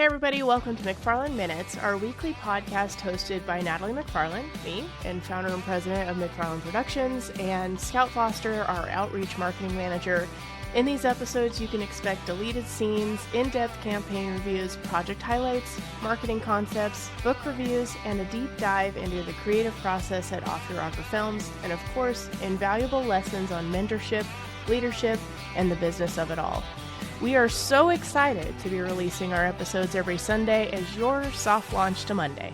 everybody, welcome to McFarland Minutes, our weekly podcast hosted by Natalie McFarland, me, and founder and president of McFarland Productions, and Scout Foster, our outreach marketing manager. In these episodes, you can expect deleted scenes, in-depth campaign reviews, project highlights, marketing concepts, book reviews, and a deep dive into the creative process at Off Your Rocker Films, and of course, invaluable lessons on mentorship, leadership, and the business of it all. We are so excited to be releasing our episodes every Sunday as your soft launch to Monday.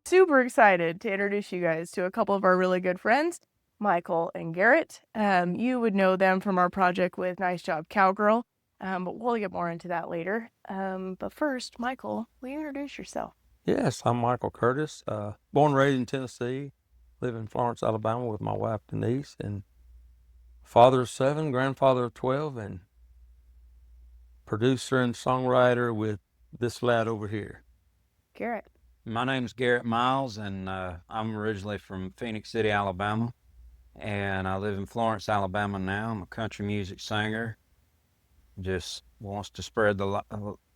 Super excited to introduce you guys to a couple of our really good friends, Michael and Garrett. You would know them from our project with Nice Job Cowgirl, but we'll get more into that later. But first, Michael, will you introduce yourself? Yes, I'm Michael Curtis, born and raised in Tennessee, live in Florence, Alabama with my wife Denise, and father of 7, grandfather of 12, and producer and songwriter with this lad over here. Garrett. My name's Garrett Miles, and I'm originally from Phoenix City, Alabama, and I live in Florence, Alabama now. I'm a country music singer, just wants to spread the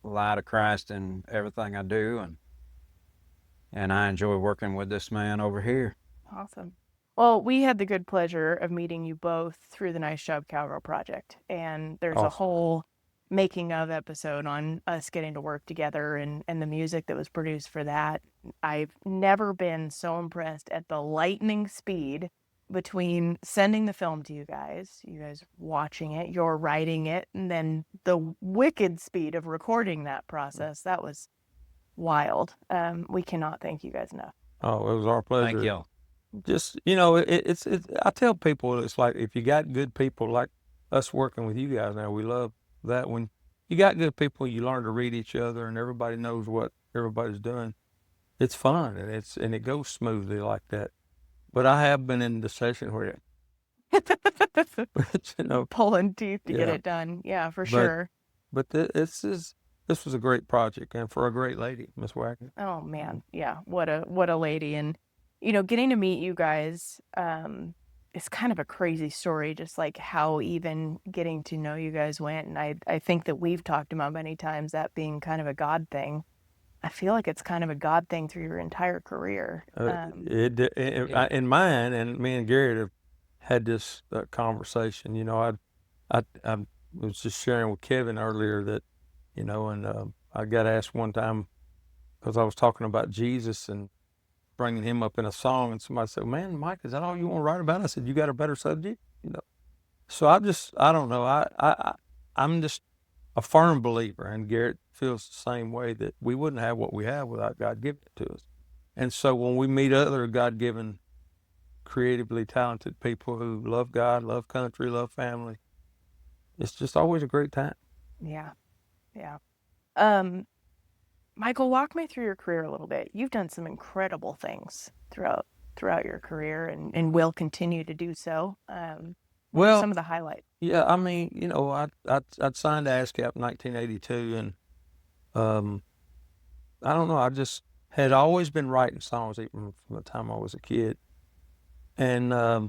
light of Christ in everything I do, and I enjoy working with this man over here. Awesome. Well, we had the good pleasure of meeting you both through the Nice Job Cowgirl project, and there's a whole making of episode on us getting to work together and the music that was produced for that. I've never been so impressed at the lightning speed between sending the film to you guys watching it, you're writing it, and then the wicked speed of recording that process. That was wild. We cannot thank you guys enough. Oh, it was our pleasure. Thank you. Just, it's I tell people, it's like if you got good people like us working with you guys now, we love that. When you got good people, you learn to read each other and everybody knows what everybody's doing. It's fun and it goes smoothly like that. But I have been in the session where pulling teeth to get it done. Yeah, for sure. But this was a great project, and for a great lady, Miss Wagner. Oh man, yeah, what a lady. And getting to meet you guys, it's kind of a crazy story, just like how even getting to know you guys went. And I think that we've talked about many times that being kind of a God thing. I feel like it's kind of a God thing through your entire career. In mine, and me and Garrett have had this conversation. I was just sharing with Kevin earlier that, and I got asked one time because I was talking about Jesus and bringing him up in a song, and somebody said, "Man, Mike, is that all you want to write about?" I said, "You got a better subject?" So I don't know. I'm just a firm believer, and Garrett feels the same way, that we wouldn't have what we have without God giving it to us. And so when we meet other God-given, creatively talented people who love God, love country, love family, it's just always a great time. Yeah. Michael, walk me through your career a little bit. You've done some incredible things throughout your career and will continue to do so. What are some of the highlights? Yeah, I mean, I'd signed to ASCAP in 1982, and I don't know, I just had always been writing songs even from the time I was a kid. And I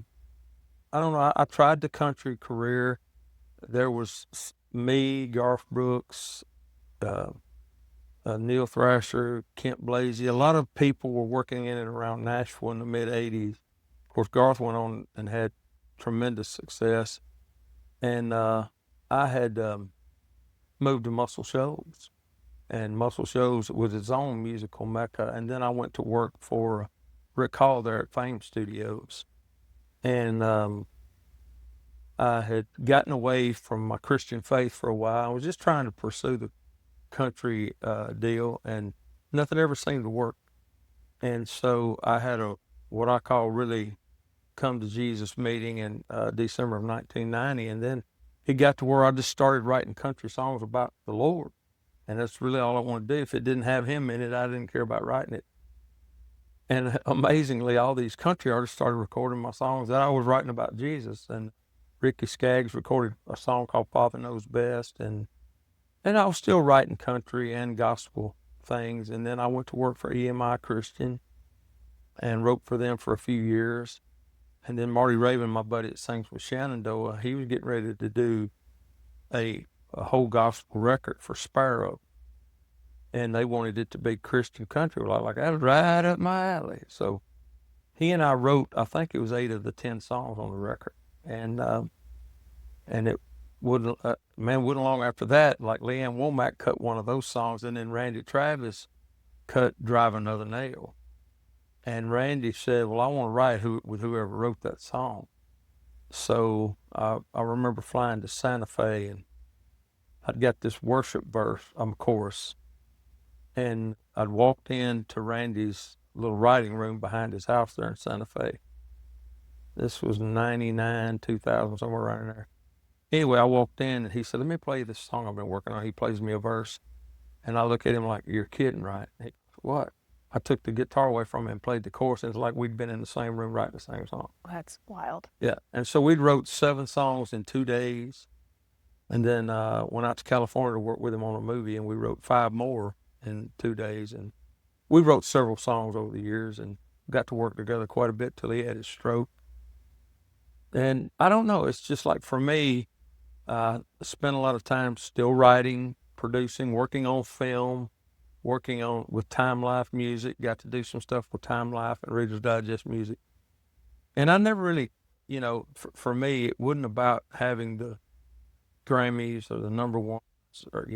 don't know, I tried the country career. There was me, Garth Brooks, Neil Thrasher, Kent Blasey. A lot of people were working in and around Nashville in the mid-'80s. Of course, Garth went on and had tremendous success. And I had moved to Muscle Shoals. And Muscle Shoals was its own musical mecca. And then I went to work for Rick Hall there at Fame Studios. And I had gotten away from my Christian faith for a while. I was just trying to pursue the country deal, and nothing ever seemed to work. And so I had what I call really come to Jesus meeting in December of 1990, and then it got to where I just started writing country songs about the Lord, and that's really all I wanted to do. If it didn't have him in it, I didn't care about writing it. And amazingly, all these country artists started recording my songs that I was writing about Jesus. And Ricky Skaggs recorded a song called Father Knows Best, and I was still writing country and gospel things. And then I went to work for EMI Christian and wrote for them for a few years. And then Marty Raven, my buddy that sings with Shenandoah, he was getting ready to do a whole gospel record for Sparrow. and they wanted it to be Christian country. Like that was right up my alley. So he and I wrote, I think it was 8 of the 10 songs on the record, and it wouldn't long after that, like Leanne Womack cut one of those songs, and then Randy Travis cut Drive Another Nail. And Randy said, well, I want to write with whoever wrote that song. So I remember flying to Santa Fe, and I'd got this worship chorus, and I'd walked into Randy's little writing room behind his house there in Santa Fe. This was 99, 2000, somewhere around there. Anyway, I walked in, and he said, let me play this song I've been working on. He plays me a verse, and I look at him like, you're kidding, right? He goes, what? I took the guitar away from him and played the chorus, and it's like we'd been in the same room writing the same song. That's wild. Yeah, and so we wrote 7 songs in 2 days, and then went out to California to work with him on a movie, and we wrote 5 more in 2 days. And we wrote several songs over the years and got to work together quite a bit till he had his stroke. And I don't know, it's just like for me, I spent a lot of time still writing, producing, working on film, working on with Time Life music, got to do some stuff with Time Life and Reader's Digest music. And I never really, for me, it wasn't about having the Grammys or the number ones, or,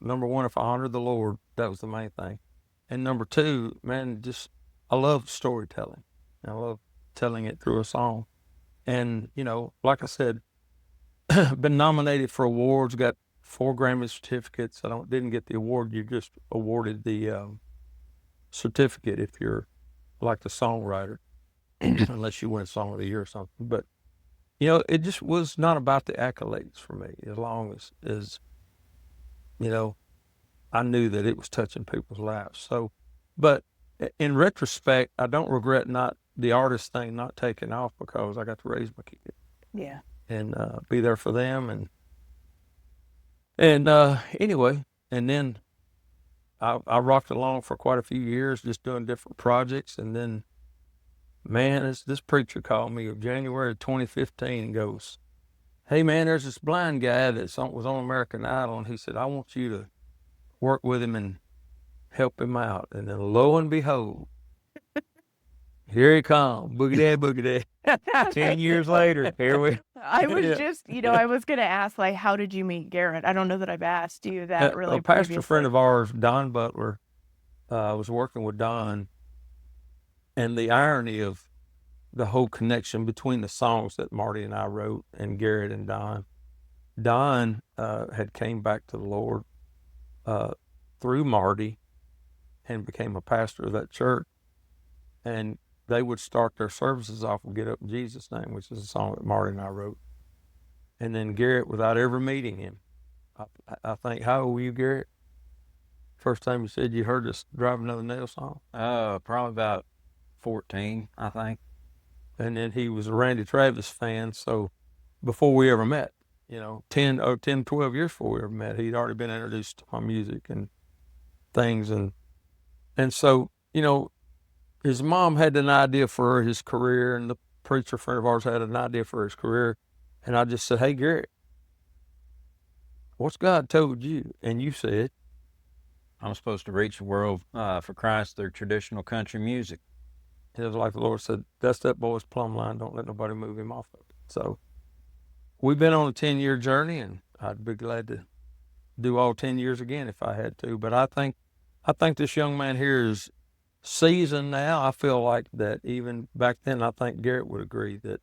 number one, if I honored the Lord, that was the main thing. And number 2, man, I love storytelling. I love telling it through a song. And, like I said, been nominated for awards, got 4 Grammy certificates. I didn't get the award. You're just awarded the certificate if you're like the songwriter, unless you win Song of the Year or something. But, it just was not about the accolades for me, as long as I knew that it was touching people's lives. So, but in retrospect, I don't regret not the artist thing not taking off, because I got to raise my kids. Yeah. And be there for them. And anyway, and then I rocked along for quite a few years, just doing different projects. And then, man, this preacher called me in January 2015 and goes, hey, man, there's this blind guy that was on American Idol, and he said, I want you to work with him and help him out. And then lo and behold, here he comes, boogie day. 10 years later, here we. I was just, I was going to ask, like, how did you meet Garrett? I don't know that I've asked you that really. A pastor friend of ours, Don Butler, was working with Don, and the irony of the whole connection between the songs that Marty and I wrote and Garrett and Don. Don had came back to the Lord through Marty and became a pastor of that church. And they would start their services off with Get Up in Jesus' Name, which is a song that Marty and I wrote. And then Garrett, without ever meeting him, I think, how old were you, Garrett? First time you said you heard this Drive Another Nail song? Probably about 14, I think. And then he was a Randy Travis fan, so before we ever met, 10, 12 years before we ever met, he'd already been introduced to my music and things. And so, his mom had an idea for his career, and the preacher friend of ours had an idea for his career. And I just said, hey, Garrett, what's God told you? And you said, I'm supposed to reach the world for Christ through traditional country music. It was like the Lord said, that's that boy's plumb line. Don't let nobody move him off of it. So we've been on a 10-year journey, and I'd be glad to do all 10 years again if I had to. But I think this young man here is seasoned now. I feel like that even back then, I think Garrett would agree that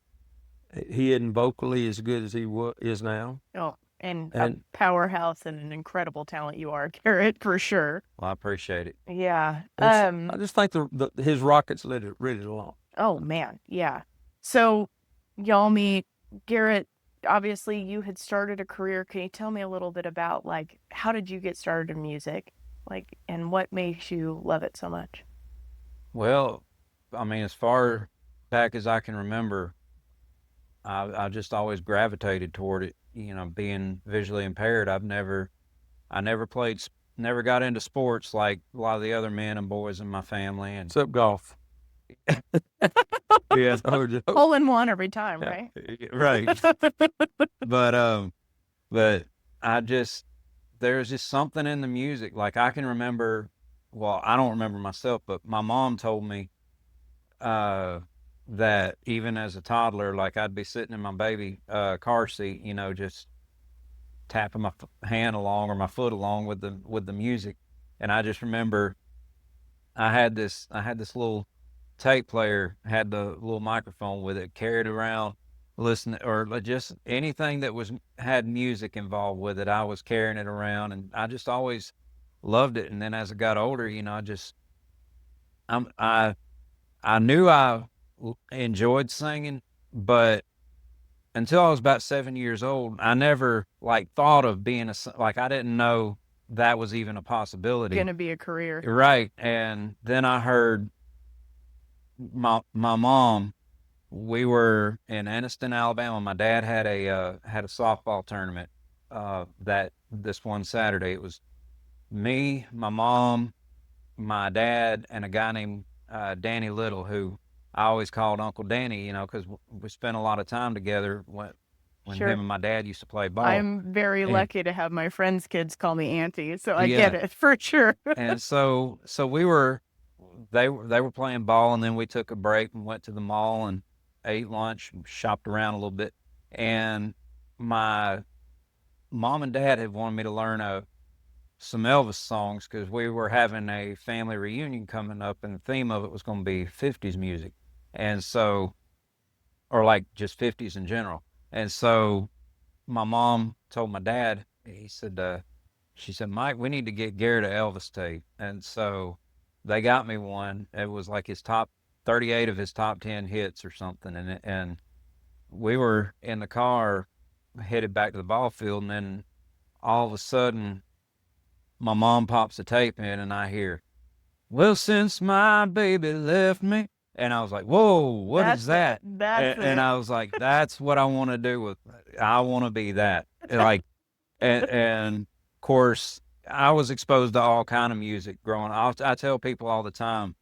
he isn't vocally as good as he is now. Oh, and a powerhouse and an incredible talent you are, Garrett, for sure. Well, I appreciate it. Yeah. I just think his rockets led it really along. Oh, man. Yeah. So y'all meet. Garrett, obviously you had started a career. Can you tell me a little bit about, like, how did you get started in music? Like, and what makes you love it so much? Well, I mean, as far back as I can remember, I just always gravitated toward it. Being visually impaired, I never got into sports like a lot of the other men and boys in my family. And except golf. Yeah, hole in one every time, right? Right. But I just there's just something in the music. Like I can remember, well, I don't remember myself, but my mom told me that even as a toddler, like I'd be sitting in my baby car seat, you know, just tapping my hand along or my foot along with the music. And I just remember I had this little tape player, had the little microphone with it, carried around, listening, or just anything that had music involved with it. I was carrying it around, and I just always loved it. And then as I got older, you know, I I knew I enjoyed singing, but until I was about 7 years old, I never like thought of being like I didn't know that was even a possibility. Gonna be a career. Right. And then I heard my mom. We were in Anniston, Alabama. My dad had a softball tournament that this one Saturday. It was me, my mom, my dad, and a guy named Danny Little, who I always called Uncle Danny, you know, because we spent a lot of time together when Sure. him and my dad used to play ball. I'm very And- lucky to have my friends' kids call me auntie, so I Yeah. get it for sure. And so they were playing ball, and then we took a break and went to the mall and ate lunch, and shopped around a little bit. And my mom and dad had wanted me to learn some Elvis songs because we were having a family reunion coming up, and the theme of it was going to be 50s music. And so, or like just 50s in general. And so my mom told my dad, she said, Mike, we need to get Garrett an Elvis tape. And so they got me one. It was like his top 38 of his top 10 hits or something. And we were in the car headed back to the ball field. And then all of a sudden, my mom pops the tape in, and I hear, well, since my baby left me. And I was like, whoa, what is that? That's And I was like, that's what I want to do I want to be that. Like, and of course, I was exposed to all kind of music growing up. I tell people all the time,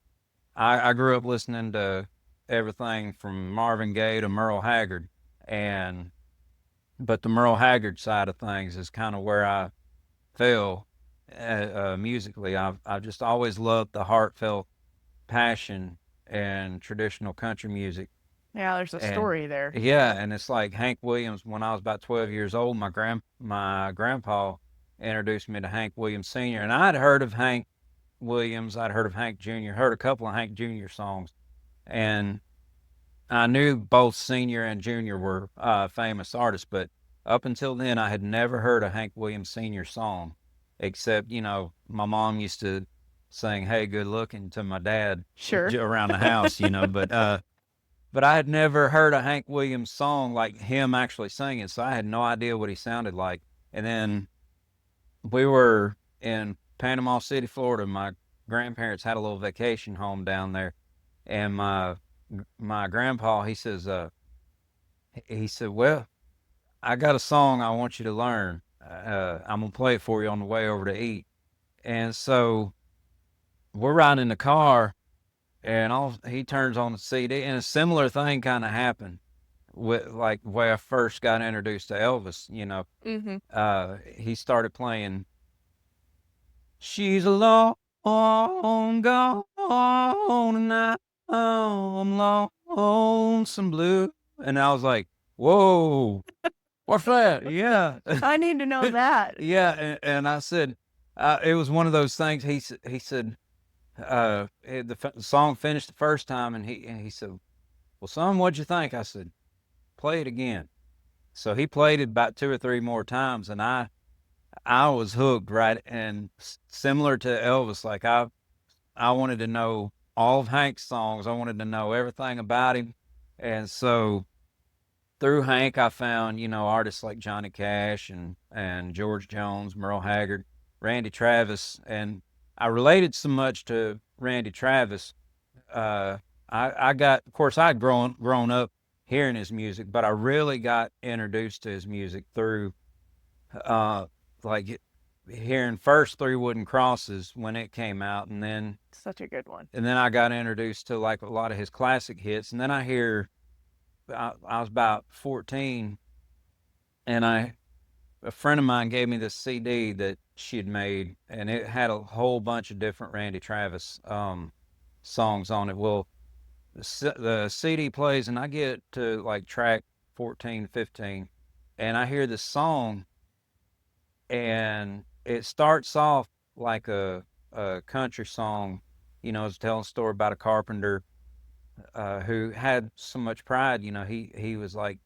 I grew up listening to everything from Marvin Gaye to Merle Haggard. But the Merle Haggard side of things is kind of where I fell musically. I've just always loved the heartfelt passion and traditional country music. Yeah, there's a story there. Yeah, and it's like Hank Williams. When I was about 12 years old, my grandpa introduced me to Hank Williams Sr. And I'd heard of Hank Williams, I'd heard of Hank Jr., heard a couple of Hank Jr. songs, and I knew both Sr. and Jr. were famous artists, but up until then, I had never heard a Hank Williams Sr. song, except, you know, my mom used to sing "Hey, Good Looking" to my dad around the house, you know, but I had never heard a Hank Williams song like him actually singing, so I had no idea what he sounded like. And then we were in Panama City, Florida. My grandparents had a little vacation home down there, and my grandpa, he said, well, I got a song I want you to learn. I'm gonna play it for you on the way over to eat. And so we're riding in the car, and he turns on the CD, and a similar thing kind of happened with like the way I first got introduced to Elvis. You know, he started playing "She's a long gone, and I'm lonesome blue," and I was like, "Whoa, what's that?" Yeah, I need to know that. yeah, and I said, it was one of those things. He said, the song finished the first time, and he said, "Well, son, what'd you think?" I said, "Play it again." So he played it about 2 or 3 more times, and I was hooked, right? And similar to Elvis, like I wanted to know all of Hank's songs. I wanted to know everything about him. And so through Hank, I found, you know, artists like Johnny Cash and George Jones, Merle Haggard, Randy Travis. And I related so much to Randy Travis. I got, of course, I'd grown up hearing his music, but I really got introduced to his music through like hearing first Three Wooden Crosses when it came out, and then Such a good one. And then I got introduced to like a lot of his classic hits, and then I was about 14, and a friend of mine gave me this CD that she had made, and it had a whole bunch of different Randy Travis songs on it. Well, the CD plays, and I get to like track 14, 15, and I hear this song, and it starts off like a country song. It's telling a story about a carpenter who had so much pride. He was like,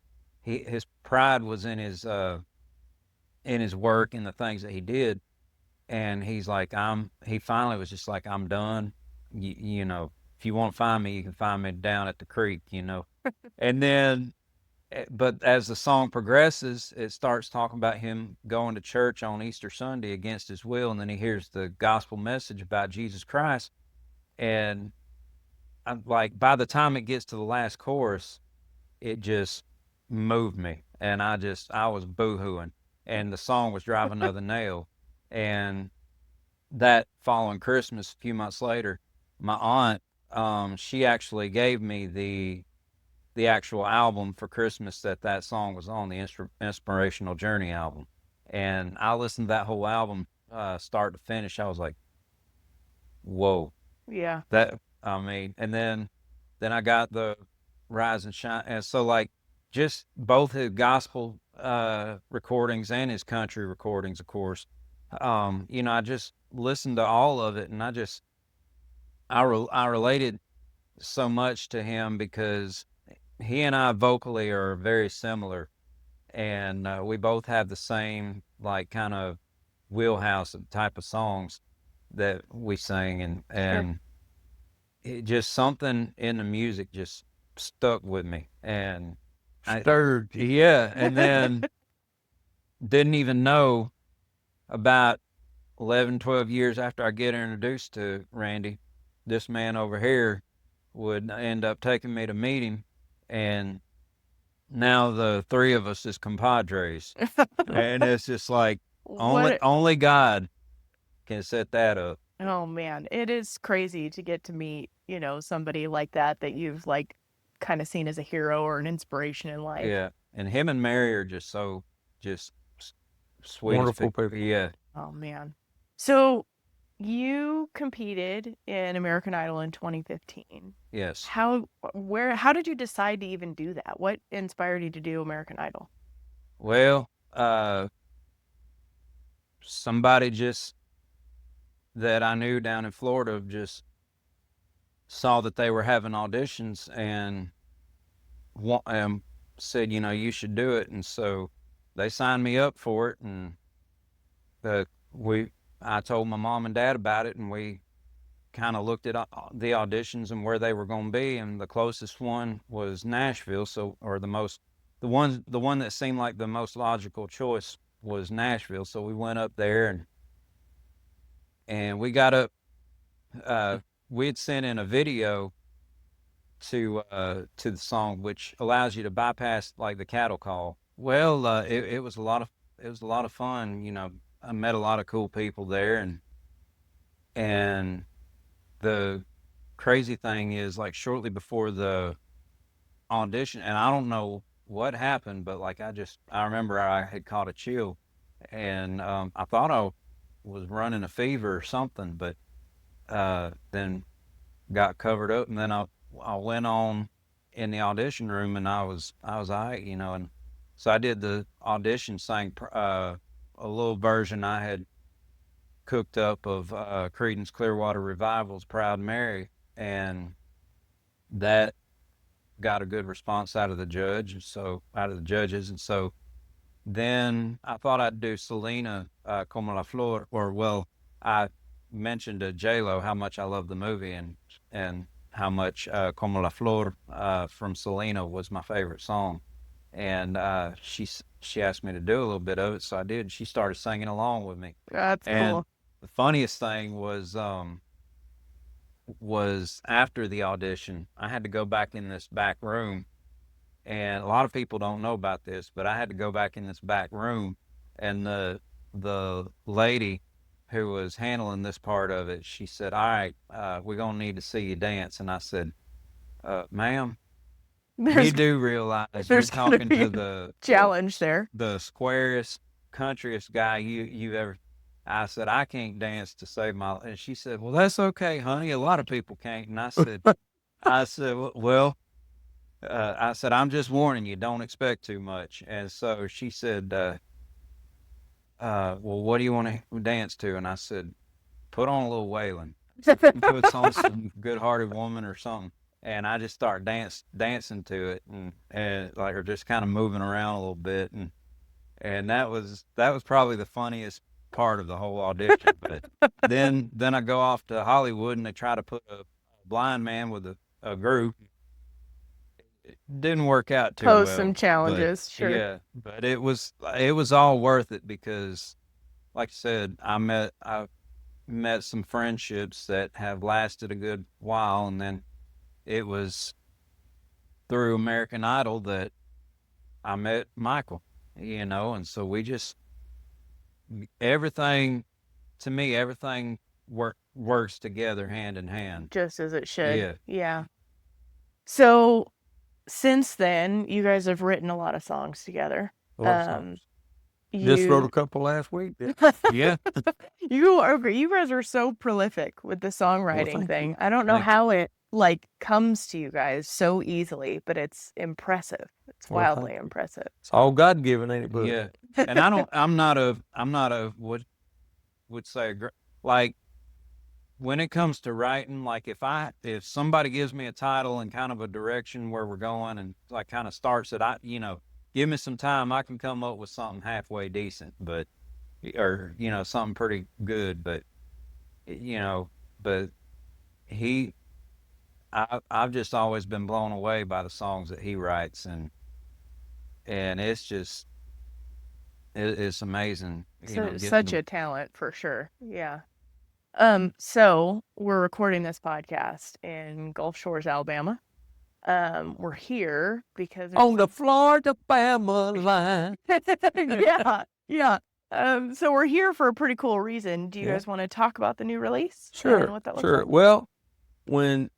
his pride was in his work and the things that he did. And he's like, he finally was just like, I'm done. If you want to find me, you can find me down at the creek, And then, but as the song progresses, it starts talking about him going to church on Easter Sunday against his will. And then he hears the gospel message about Jesus Christ. And I'm like, by the time it gets to the last chorus, it just moved me. And I was boo-hooing. And the song was driving another nail. And that following Christmas, a few months later, my aunt, she actually gave me the actual album for Christmas that song was on, the Inspirational Journey album. And I listened to that whole album, start to finish. I was like, whoa. Yeah. And then I got the Rise and Shine. And so like just both his gospel recordings and his country recordings, of course. I just listened to all of it, and I related so much to him because he and I vocally are very similar, and we both have the same like kind of wheelhouse type of songs that we sing, and it just something in the music just stuck with me, and Stirred you. Yeah, and then didn't even know about 11, 12 years after I get introduced to Randy, this man over here would end up taking me to meet him, and now the three of us is compadres, and it's just like only God can set that up. Oh man, it is crazy to get to meet, somebody like that you've like kind of seen as a hero or an inspiration in life. Yeah, and him and Mary are just sweet, wonderful people. Yeah. Oh man. So you competed in American Idol in 2015. Yes. How did you decide to even do that? What inspired you to do American Idol? Well, somebody just that I knew down in Florida just saw that they were having auditions and said, you should do it. And so they signed me up for it. And I told my mom and dad about it, and we kind of looked at the auditions and where they were going to be. And the closest one was Nashville. The one that seemed like the most logical choice was Nashville. So we went up there and we got up, we had sent in a video to the song, which allows you to bypass like the cattle call. Well, it was a lot of fun. I met a lot of cool people there, and the crazy thing is, like, shortly before the audition, and I don't know what happened, but like I remember I had caught a chill, and I thought I was running a fever or something, but then got covered up, and then I went on in the audition room, and I was all right, and so I did the audition, sang a little version I had cooked up of Creedence Clearwater Revival's Proud Mary, and that got a good response out of the judges, and so then I thought I'd do Selena, Como la Flor, I mentioned to J-Lo how much I love the movie, and how much Como la Flor from Selena was my favorite song. And she asked me to do a little bit of it, so I did. She started singing along with me. That's cool. The funniest thing was after the audition, I had to go back in this back room, and a lot of people don't know about this, but I had to go back in this back room, and the lady who was handling this part of it, she said, "All right, we're gonna need to see you dance." And I said, "Ma'am, you do realize you're talking to the challenge there, the squarest, countryest guy you've ever." I said, I can't dance to save my life. And she said, well, that's okay, honey. A lot of people can't. And I said, well, I said, I'm just warning you, don't expect too much. And so she said, well, what do you want to dance to? And I said, put on a little wailing. Puts on some Good Hearted Woman or something. And I just start dancing to it and like, or just kind of moving around a little bit. And that was probably the funniest part of the whole audition. But then I go off to Hollywood and they try to put a blind man with a group. It didn't work out too Pose well. some challenges, But, sure. yeah, but it was all worth it because, like I said, I met some friendships that have lasted a good while, and then it was through American Idol that I met Michael, and so we just everything to me everything works together hand in hand. Just as it should. Yeah. Yeah. So since then, you guys have written a lot of songs together. A lot of songs. Just wrote a couple last week. Yeah. You guys are so prolific with the songwriting thing. You. I don't know Thank how it like comes to you guys so easily, but it's impressive. It's wildly impressive. It's all God given, ain't it? Bud? Yeah. And I'm not a would say like when it comes to writing, like if somebody gives me a title and kind of a direction where we're going and like kind of starts it, give me some time, I can come up with something halfway decent, or something pretty good. But I've just always been blown away by the songs that he writes, and it's just it's amazing. Such a talent for sure. Yeah. So we're recording this podcast in Gulf Shores, Alabama. We're here because on the Florida-Bama line. Yeah. So we're here for a pretty cool reason. Do you guys want to talk about the new release? Sure. And what that looks like? Well, when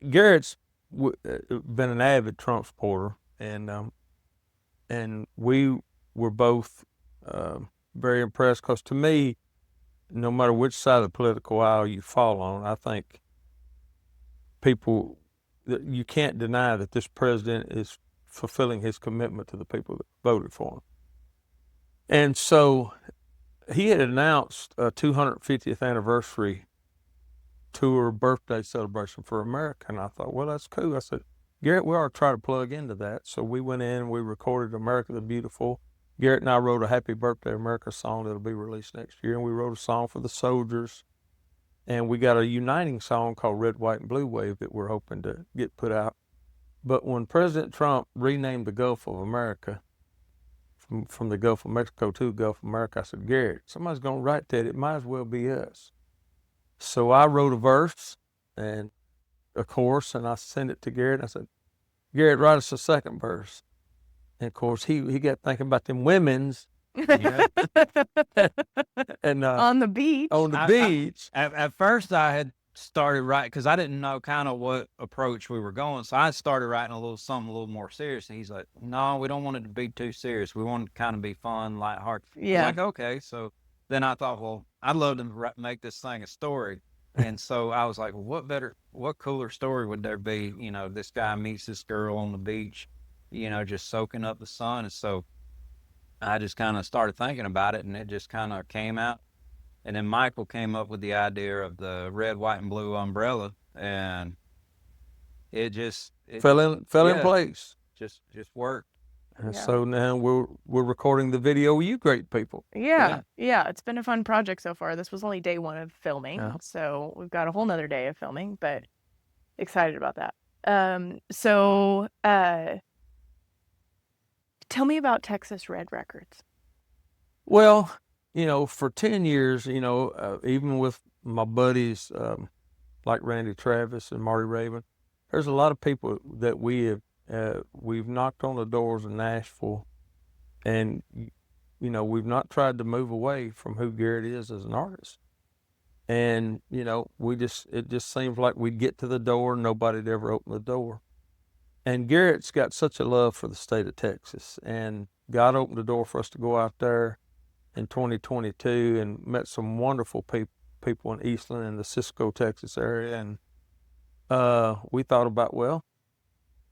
Garrett's been an avid Trump supporter, and we were both very impressed because to me, no matter which side of the political aisle you fall on, I think you can't deny that this president is fulfilling his commitment to the people that voted for him. And so he had announced a 250th anniversary tour birthday celebration for America. And I thought, well, that's cool. I said, Garrett, we ought to try to plug into that. So we went in and we recorded America the Beautiful. Garrett and I wrote a Happy Birthday America song that'll be released next year. And we wrote a song for the soldiers. And we got a uniting song called Red, White, and Blue Wave that we're hoping to get put out. But when President Trump renamed the Gulf of America from the Gulf of Mexico to the Gulf of America, I said, Garrett, somebody's going to write that. It might as well be us. So I wrote a verse and a chorus, and I sent it to Garrett. I said, Garrett, write us a second verse. And, of course, he got thinking about them women's. And on the beach. On the beach. At first, I had started writing because I didn't know kind of what approach we were going. So I started writing something a little more serious. And he's like, no, we don't want it to be too serious. We want it to kind of be fun, lighthearted. Yeah. Like, okay. So then I thought, well, I'd love to make this thing a story. And so I was like, well, what cooler story would there be? This guy meets this girl on the beach, just soaking up the sun. And so I just kind of started thinking about it, and it just kind of came out. And then Michael came up with the idea of the red, white, and blue umbrella, and it fell in place. Just worked. And so now we're recording the video with you great people. Yeah. It's been a fun project so far. This was only day one of filming, so we've got a whole nother day of filming, but excited about that. Tell me about Texas Red Records. Well, for 10 years, even with my buddies like Randy Travis and Marty Raven, there's a lot of people that we've knocked on the doors in Nashville, and we've not tried to move away from who Garrett is as an artist. And it just seems like we'd get to the door, nobody'd ever open the door. And Garrett's got such a love for the state of Texas, and God opened the door for us to go out there. in 2022 and met some wonderful people in Eastland and the Cisco, Texas area. And we thought about, well,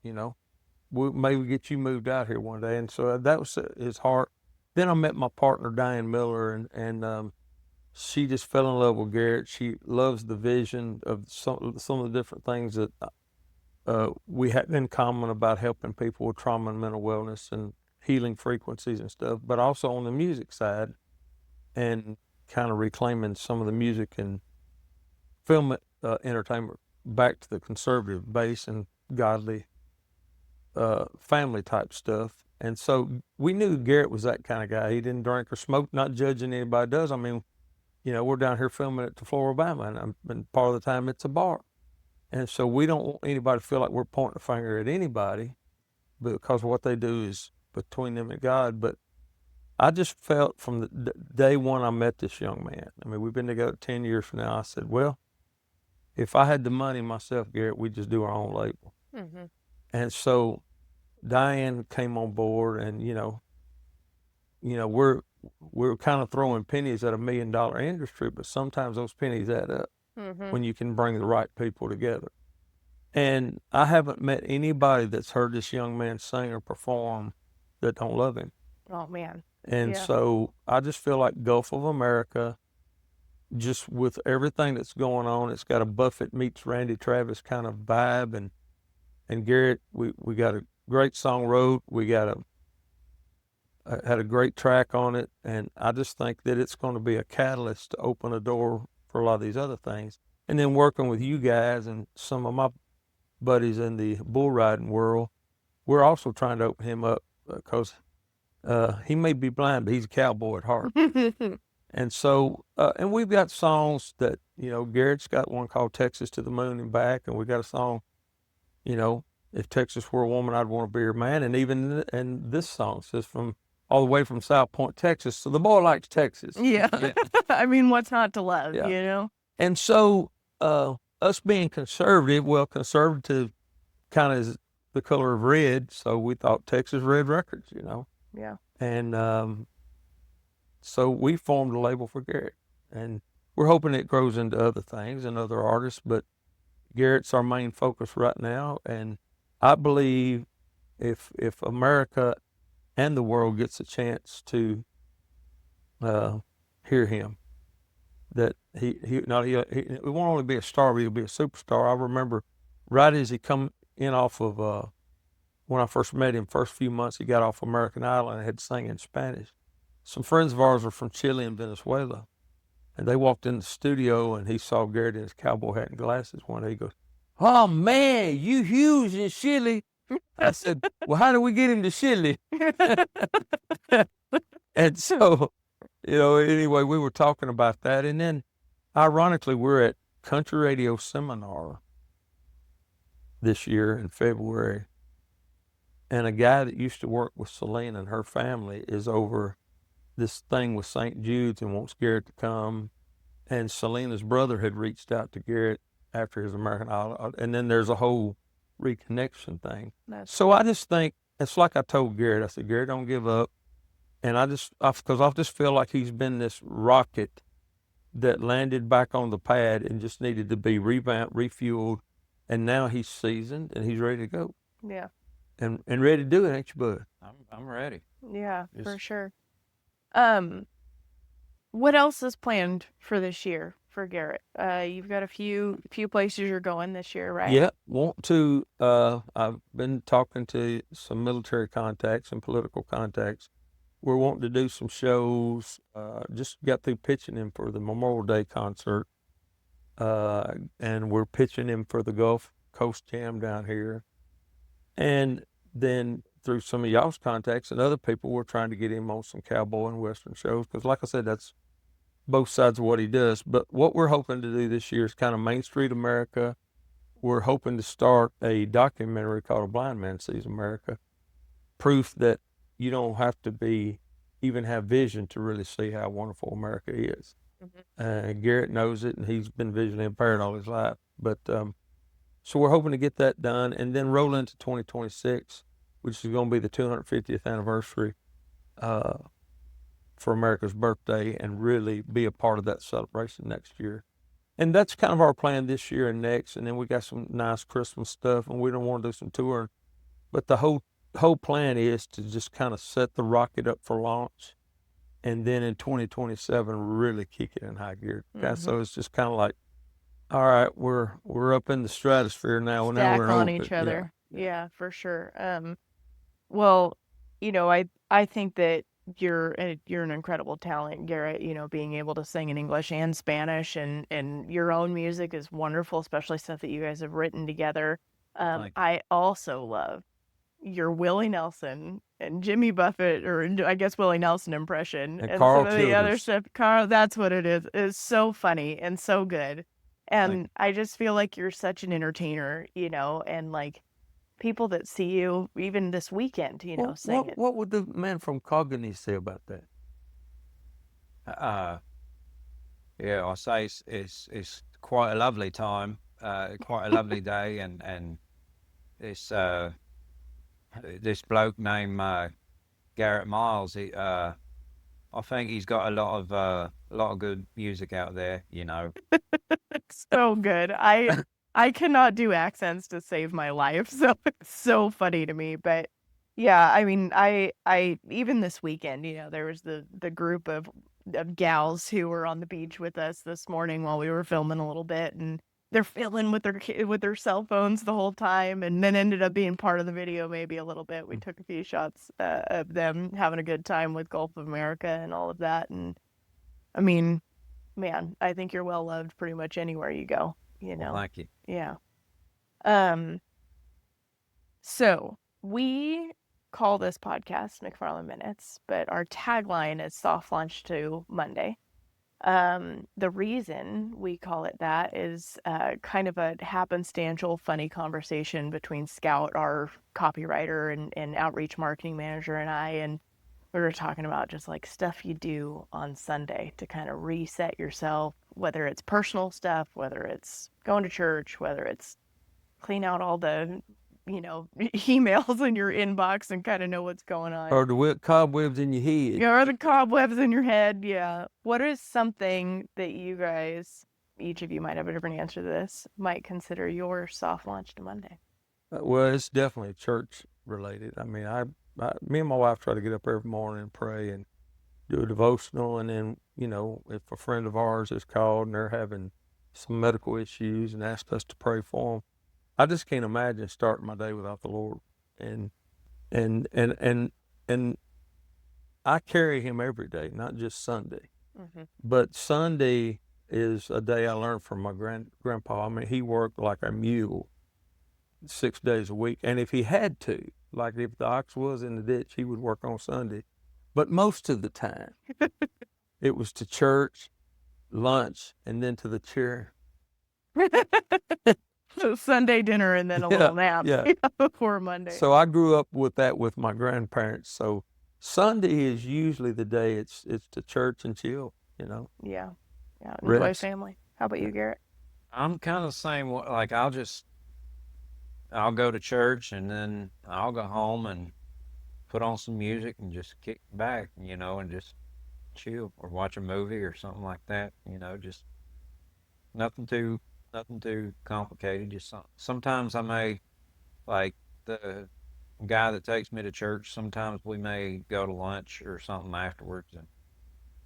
we'll maybe get you moved out here one day. And so that was his heart. Then I met my partner, Diane Miller, and she just fell in love with Garrett. She loves the vision of some of the different things that we had in common about helping people with trauma and mental wellness and healing frequencies and stuff, but also on the music side and kind of reclaiming some of the music and film entertainment back to the conservative base and godly family type stuff. And so we knew Garrett was that kind of guy. He didn't drink or smoke, not judging anybody does. I mean, we're down here filming at the Floribama, and part of the time it's a bar. And so we don't want anybody to feel like we're pointing a finger at anybody because what they do is between them and God. But I just felt from the day one I met this young man, I mean, we've been together 10 years from now, I said, well, if I had the money myself, Garrett, we'd just do our own label. Mm-hmm. And so Diane came on board, and, we're kind of throwing pennies at $1 million industry, but sometimes those pennies add up when you can bring the right people together. And I haven't met anybody that's heard this young man sing or perform that don't love him. Oh, man. And so I just feel like Gulf of America, just with everything that's going on, it's got a Buffett meets Randy Travis kind of vibe. And Garrett, we got a great song wrote. We got had a great track on it. And I just think that it's going to be a catalyst to open a door for a lot of these other things. And then working with you guys and some of my buddies in the bull riding world, we're also trying to open him up because he may be blind, but he's a cowboy at heart. And so, and we've got songs that, Garrett's got one called Texas to the Moon and Back. And we got a song, if Texas were a woman, I'd want to be her man. And even and this song says all the way from South Point, Texas. So the boy likes Texas. Yeah. I mean, what's not to love, And so us being conservative, conservative kind of is the color of red. So we thought Texas Red Records, Yeah. And so we formed a label for Garrett. And we're hoping it grows into other things and other artists. But Garrett's our main focus right now. And I believe if America and the world gets a chance to hear him, that he won't only be a star, but he'll be a superstar. I remember right as he come in off of when I first met him, first few months he got off American Idol and had sang in Spanish. Some friends of ours were from Chile and Venezuela, and they walked in the studio and he saw Garrett in his cowboy hat and glasses one day. He goes, "Oh man, you huge in Chile." I said, "Well, how do we get him to Chile?" And so, anyway, we were talking about that. And then, ironically, we're at Country Radio Seminar this year in February. And a guy that used to work with Selena and her family is over this thing with St. Jude's and wants Garrett to come. And Selena's brother had reached out to Garrett after his American Idol. And then there's a whole reconnection thing. So I just think, it's like I told Garrett, I said, "Garrett, don't give up." And because I just feel like he's been this rocket that landed back on the pad and just needed to be revamped, refueled. And now he's seasoned and he's ready to go. Yeah. And ready to do it, ain't you, bud? I'm ready. Yeah, for sure. What else is planned for this year for Garrett? You've got a few places you're going this year, right? Yeah, want to. I've been talking to some military contacts and political contacts. We're wanting to do some shows. Just got through pitching him for the Memorial Day concert, and we're pitching him for the Gulf Coast Jam down here. And then through some of y'all's contacts and other people, we're trying to get him on some cowboy and western shows. Because like I said, that's both sides of what he does. But what we're hoping to do this year is kind of Main Street America. We're hoping to start a documentary called A Blind Man Sees America. Proof that you don't have to even have vision to really see how wonderful America is. Garrett knows it, and he's been visually impaired all his life. But so we're hoping to get that done and then roll into 2026, which is going to be the 250th anniversary for America's birthday and really be a part of that celebration next year. And that's kind of our plan this year and next. And then we got some nice Christmas stuff, and we don't want to do some touring. But the whole plan is to just kind of set the rocket up for launch, and then in 2027 really kick it in high gear. Mm-hmm. So it's just kind of like, all right, we're up in the stratosphere now. Stack Now we're on open. each other. Yeah. Yeah, for sure. Well, I think that you're an incredible talent, Garrett, being able to sing in English and Spanish, and your own music is wonderful, especially stuff that you guys have written together. I also love your Willie Nelson and Jimmy Buffett, or I guess Willie Nelson impression, And some Carl of the other Childers. stuff. Carl, that's what it is. It's so funny and so good. And I just feel like you're such an entertainer, and like people that see you even this weekend, sing it. What would the man from Cowgirl say about that? Yeah, I say it's quite a lovely time, quite a lovely day, and this bloke named Garrett Miles. I think he's got a lot of good music out there. It's so good. I cannot do accents to save my life, so it's so funny to me. But yeah, I mean, I even this weekend, there was the group of gals who were on the beach with us this morning while we were filming a little bit, and they're filming with their cell phones the whole time, and then ended up being part of the video maybe a little bit. We took a few shots of them having a good time with Gulf of America and all of that, and I mean, man, I think you're well loved pretty much anywhere you go. Well, thank you. Yeah. So we call this podcast McFarland Minutes, but our tagline is Soft Launch to Monday. The reason we call it that is kind of a happenstantial, funny conversation between Scout, our copywriter and outreach marketing manager, and I, and we were talking about just like stuff you do on Sunday to kind of reset yourself, whether it's personal stuff, whether it's going to church, whether it's clean out all the, emails in your inbox and kind of know what's going on. Or the cobwebs in your head. Yeah, or the cobwebs in your head. Yeah. What is something that you guys, each of you might have a different answer to this, might consider your soft launch to Monday? Well, it's definitely church related. I mean, me and my wife try to get up every morning and pray and do a devotional. And then, if a friend of ours is called and they're having some medical issues and ask us to pray for them, I just can't imagine starting my day without the Lord. And I carry him every day, not just Sunday. Mm-hmm. But Sunday is a day I learned from my grandpa. I mean, he worked like a mule 6 days a week. And if he had to, like if the ox was in the ditch, he would work on Sunday. But most of the time, it was to church, lunch, and then to the chair. So Sunday dinner and then a little nap before Monday. So I grew up with that with my grandparents. So Sunday is usually the day it's to church and chill, Yeah. Enjoy Rest. family. How about you, Garrett? I'm kind of the same. Like I'll go to church and then I'll go home and put on some music and just kick back, and just chill or watch a movie or something like that. Just nothing too complicated. Just sometimes I may, like the guy that takes me to church. Sometimes we may go to lunch or something afterwards,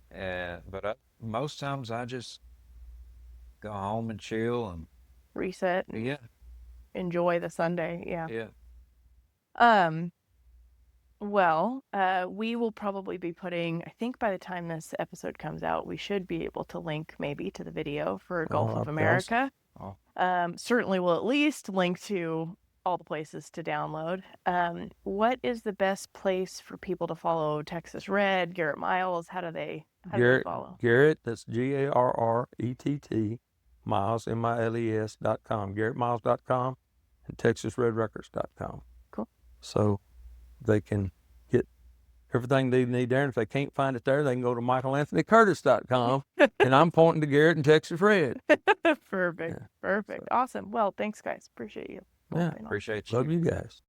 but most times I just go home and chill and Reset. yeah. Enjoy the Sunday. Yeah. Yeah. Well, we will probably be putting, I think by the time this episode comes out, we should be able to link maybe to the video for Gulf of America. Oh. Certainly we'll at least link to all the places to download. What is the best place for people to follow Texas Red, Garrett Miles? How do they follow? Garrett, that's GARRETT, Miles, MILES.com, GarrettMiles.com, and TexasRedRecords.com. Cool. So they can get everything they need there. And if they can't find it there, they can go to MichaelAnthonyCurtis.com. And I'm pointing to Garrett and Texas Red. Perfect. Yeah. Perfect. Awesome. Well, thanks, guys. Appreciate you. Yeah. Appreciate you. Love you guys.